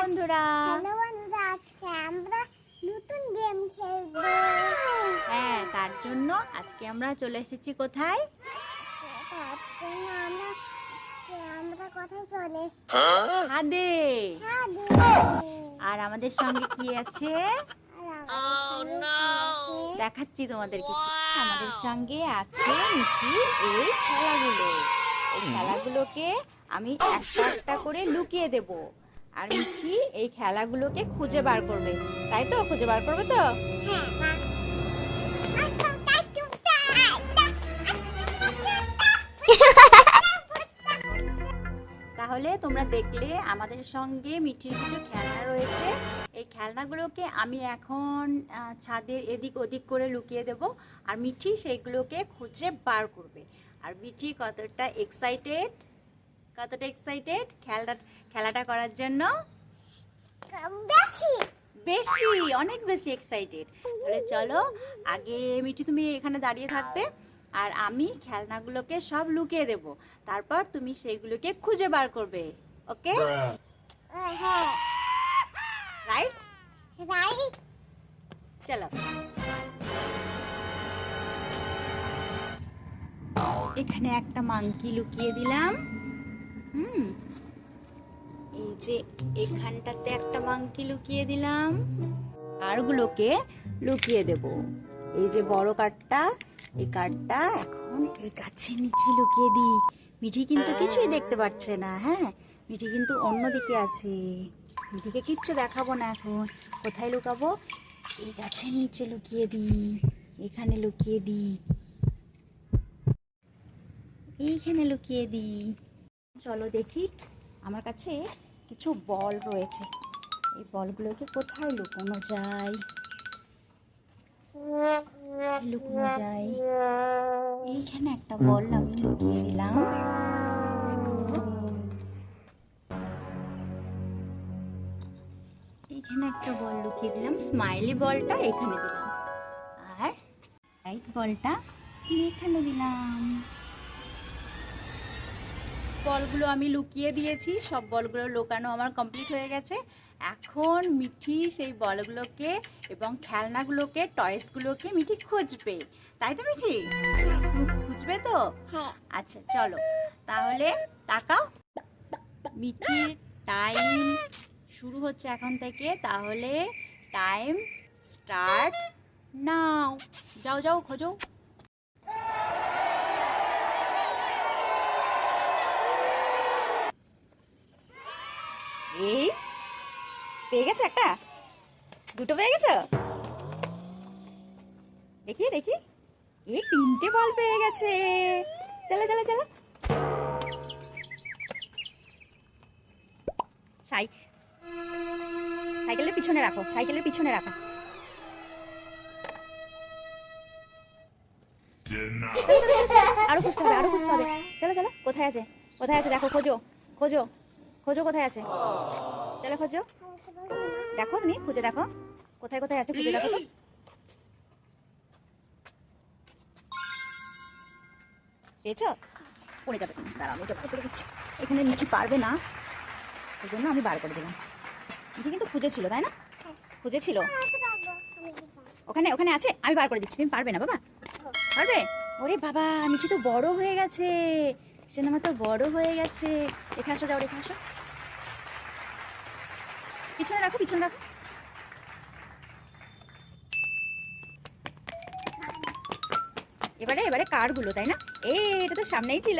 বন্ধুরা, আজকে আমরা নতুন গেম খেলবো। হ্যাঁ, তার জন্য আজকে আমরা চলে এসেছি কোথায়? তার জন্য আমরা কোথায় চলে এসেছি? ছাদে। ছাদে। আর আমাদের সঙ্গে কি আছে দেখাচ্ছি তোমাদেরকে। আমাদের সঙ্গে আছে মিঠির এই খেলাগুলো। এই খেলাগুলোকে আমি একটা একটা করে লুকিয়ে দেব, আর মিঠি এই খেলাগুলোকে খুঁজে বার করবে। তাই তো? খুঁজে বার করবে তো? তাহলে তোমরা দেখলে আমাদের সঙ্গে মিঠির কিছু খেলনা রয়েছে। এই খেলনাগুলোকে আমি এখন ছাদের এদিক ওদিক করে লুকিয়ে দেব, আর মিঠি সেইগুলোকে খুঁজে বার করবে। আর মিঠি কতটা এক্সাইটেড খেলাটা করার জন্য? বেশি, অনেক বেশি এক্সাইটেড। তাহলে চলো, আগে মিঠি তুমি এখানে দাঁড়িয়ে থাকবে, আর আমি খেলনাগুলোকে সব লুকিয়ে দেব। তারপর তুমি সেইগুলোকে খুঁজে বার করবে। ওকে? রাইট? চলো। এখানে একটা মাংকি লুকিয়ে দিলাম। এই যে এখানটাতে একটা মাংকি লুকিয়ে দিলাম। কার্ডগুলোকে লুকিয়ে দেব। এই যে বড় কার্ডটা, এই কার্ডটা এখন এই গাছের নিচে লুকিয়ে দিই। মিঠি কিন্তু কিছুই দেখতে পাচ্ছে না। হ্যাঁ, মিঠি কিন্তু অন্যদিকে আছে। মিঠিকে কিচ্ছু দেখাবো না এখন। কোথায় লুকাবো? এই গাছের নিচে লুকিয়ে দিই, এখানে লুকিয়ে দিই, এইখানে লুকিয়ে দিই। চলো দেখি, আমার কাছে কিছু বল রয়েছে। এই বলগুলোকে কোথায় লুকানো যায়? এইখানে একটা বল আমি লুকিয়ে দিলাম। এইখানে একটা বল লুকিয়ে দিলাম। স্মাইলি বলটা এখানে দিলাম, আর লাইট বলটা এখানে দিলাম। বলগুলো আমি লুকিয়ে দিয়েছি। সব বলগুলো লুকানো আমার কমপ্লিট হয়ে গেছে। এখন মিঠি সেই বলগুলোকে এবং খেলনাগুলোকে, টয়েসগুলোকে মিঠি খুঁজবে। তাই তো মিঠি? খুঁজবে তো? আচ্ছা চলো, তাহলে তাকাও। মিঠির টাইম শুরু হচ্ছে এখন থেকে। তাহলে টাইম স্টার্ট নাও। যাও যাও, খোঁজো। এই পেয়ে গেছো একটা? দুটো পেয়ে গেছো? দেখি দেখি, এই 3টে বল পেয়ে গেছে। চলো চলো চলো। সাইকেলের পিছনে রাখো, সাইকেলের পিছনে রাখো। আরো খুঁজতে হবে, আরো খুঁজতে হবে। চলো চলো, কোথায় আছে? কোথায় আছে দেখো, খোঁজো খোঁজো খোঁজো, কোথায় আছে? চলো খোঁজো, দেখো তুমি খুঁজে দেখো কোথায় কোথায় আছে, খুঁজে দেখো তো। পেয়েছো? পড়ে যাবে তুমি, দাঁড়াও আমি জব্দ করে দিচ্ছি। এখানে মিঠি পারবে না, সেই জন্য আমি বার করে দিলাম। মিঠি কিন্তু খুঁজেছিল, তাই না? খুঁজেছিল। ওখানে ওখানে আছে, আমি বার করে দিচ্ছি। তুমি পারবে না বাবা? পারবে? ওরে বাবা, মিঠি তো বড় হয়ে গেছে। সিনেমা তো বড় হয়ে গেছে। রেখে আসো, যাও রেখে আসো। পিছনে রাখো, পিছনে রাখো। এবারে এবারে কারগুলো, তাই না? এটা তো সামনেই ছিল।